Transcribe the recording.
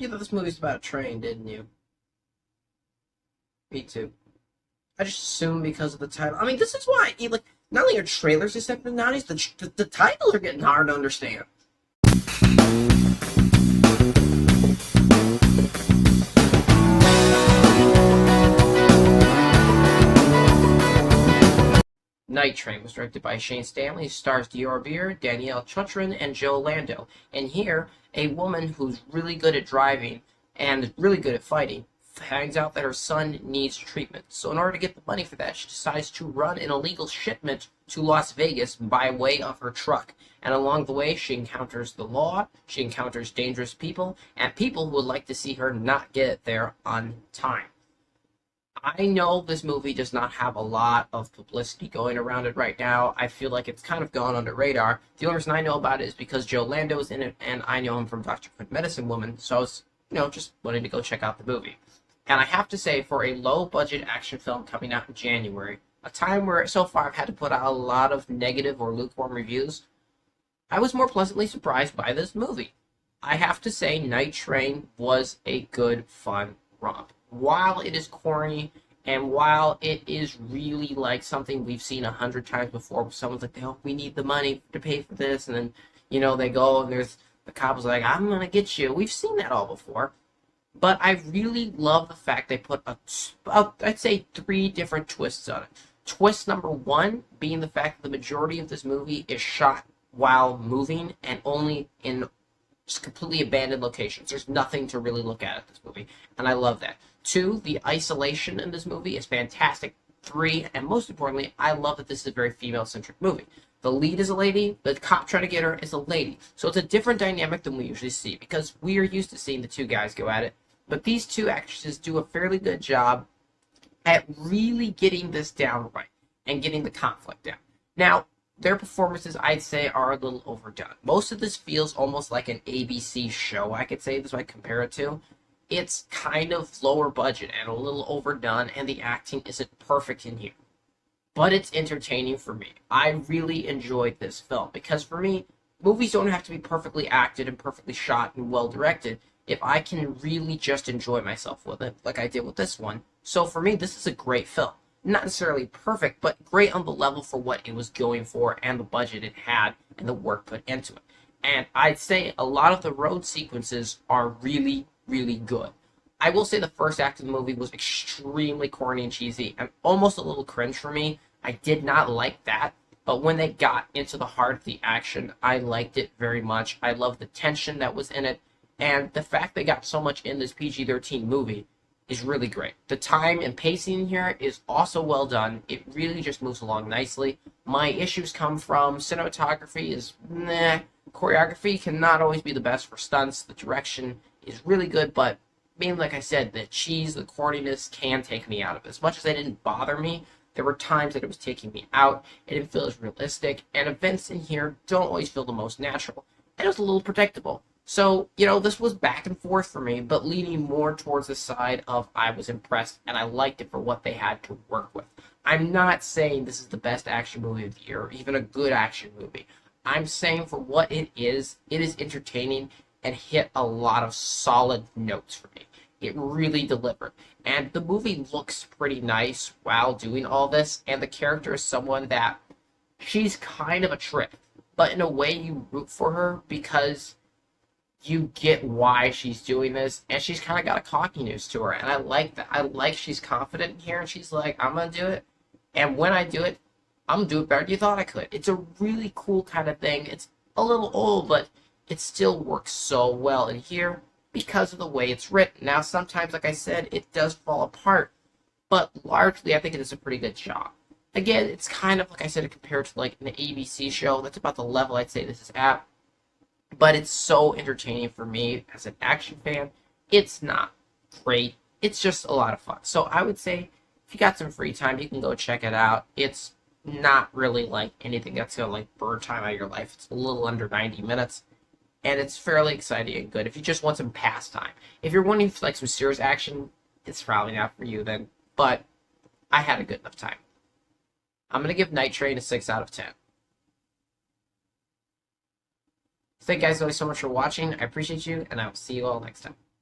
You thought this movie's about a train, didn't you? Me too. I just assumed because of the title. I mean, this is why, like, not only are trailers accepted nowadays, the titles are getting hard to understand. Night Train was directed by Shane Stanley, stars Dior Beer, Danielle Chutrin, and Joe Lando. And here, a woman who's really good at driving and really good at fighting finds out that her son needs treatment. So in order to get the money for that, she decides to run an illegal shipment to Las Vegas by way of her truck. And along the way, she encounters the law, she encounters dangerous people, and people who would like to see her not get there on time. I know this movie does not have a lot of publicity going around it right now. I feel like it's kind of gone under radar. The only reason I know about it is because Joe Lando is in it, and I know him from Dr. Quick Medicine Woman, so I was, just wanting to go check out the movie. And I have to say, for a low-budget action film coming out in January, a time where so far I've had to put out a lot of negative or lukewarm reviews, I was more pleasantly surprised by this movie. I have to say, Night Train was a good, fun romp. While it is corny, and while it is really like something we've seen 100 times before, where someone's like, oh, we need the money to pay for this, and then, they go, and there's the cop is like, I'm gonna get you. We've seen that all before. But I really love the fact they put I'd say 3 different twists on it. Twist number 1 being the fact that the majority of this movie is shot while moving and only in just completely abandoned locations. There's nothing to really look at this movie, and I love that. 2, the isolation in this movie is fantastic. 3, and most importantly, I love that this is a very female-centric movie. The lead is a lady, the cop trying to get her is a lady. So it's a different dynamic than we usually see, because we are used to seeing the 2 guys go at it. But these 2 actresses do a fairly good job at really getting this down right and getting the conflict down. Now, their performances, I'd say, are a little overdone. Most of this feels almost like an ABC show, I could say, this is what I compare it to. It's kind of lower budget and a little overdone, and the acting isn't perfect in here. But it's entertaining for me. I really enjoyed this film, because for me, movies don't have to be perfectly acted and perfectly shot and well directed if I can really just enjoy myself with it, like I did with this one. So for me, this is a great film. Not necessarily perfect, but great on the level for what it was going for and the budget it had and the work put into it. And I'd say a lot of the road sequences are really, really good. I will say the first act of the movie was extremely corny and cheesy and almost a little cringe for me. I did not like that, but when they got into the heart of the action, I liked it very much. I loved the tension that was in it, and the fact they got so much in this PG-13 movie is really great. The time and pacing here is also well done. It really just moves along nicely. My issues come from cinematography is meh. Choreography cannot always be the best for stunts. The direction is really good, but mainly, like I said, the cheese, the corniness can take me out of it. As much as it didn't bother me, there were times that it was taking me out. It didn't feel as realistic, and events in here don't always feel the most natural. And it was a little predictable. So, this was back and forth for me, but leaning more towards the side of I was impressed, and I liked it for what they had to work with. I'm not saying this is the best action movie of the year, or even a good action movie. I'm saying for what it is entertaining and hit a lot of solid notes for me. It really delivered. And the movie looks pretty nice while doing all this, and the character is someone that she's kind of a trip, but in a way you root for her because you get why she's doing this, and she's kind of got a cockiness to her, and I like that. I like she's confident here, and she's like, I'm going to do it, and when I do it, I'm going to do it better than you thought I could. It's a really cool kind of thing. It's a little old, but it still works so well in here because of the way it's written. Now, sometimes, like I said, it does fall apart, but largely, I think it does a pretty good job. Again, it's kind of, like I said, compared to like an ABC show. That's about the level I'd say this is at. But it's so entertaining for me as an action fan. It's not great. It's just a lot of fun. So I would say if you got some free time, you can go check it out. It's not really like anything that's going to like burn time out of your life. It's a little under 90 minutes. And it's fairly exciting and good if you just want some pastime. If you're wanting like some serious action, it's probably not for you then. But I had a good enough time. I'm going to give Night Train a 6 out of 10. Thank you guys so much for watching. I appreciate you, and I will see you all next time.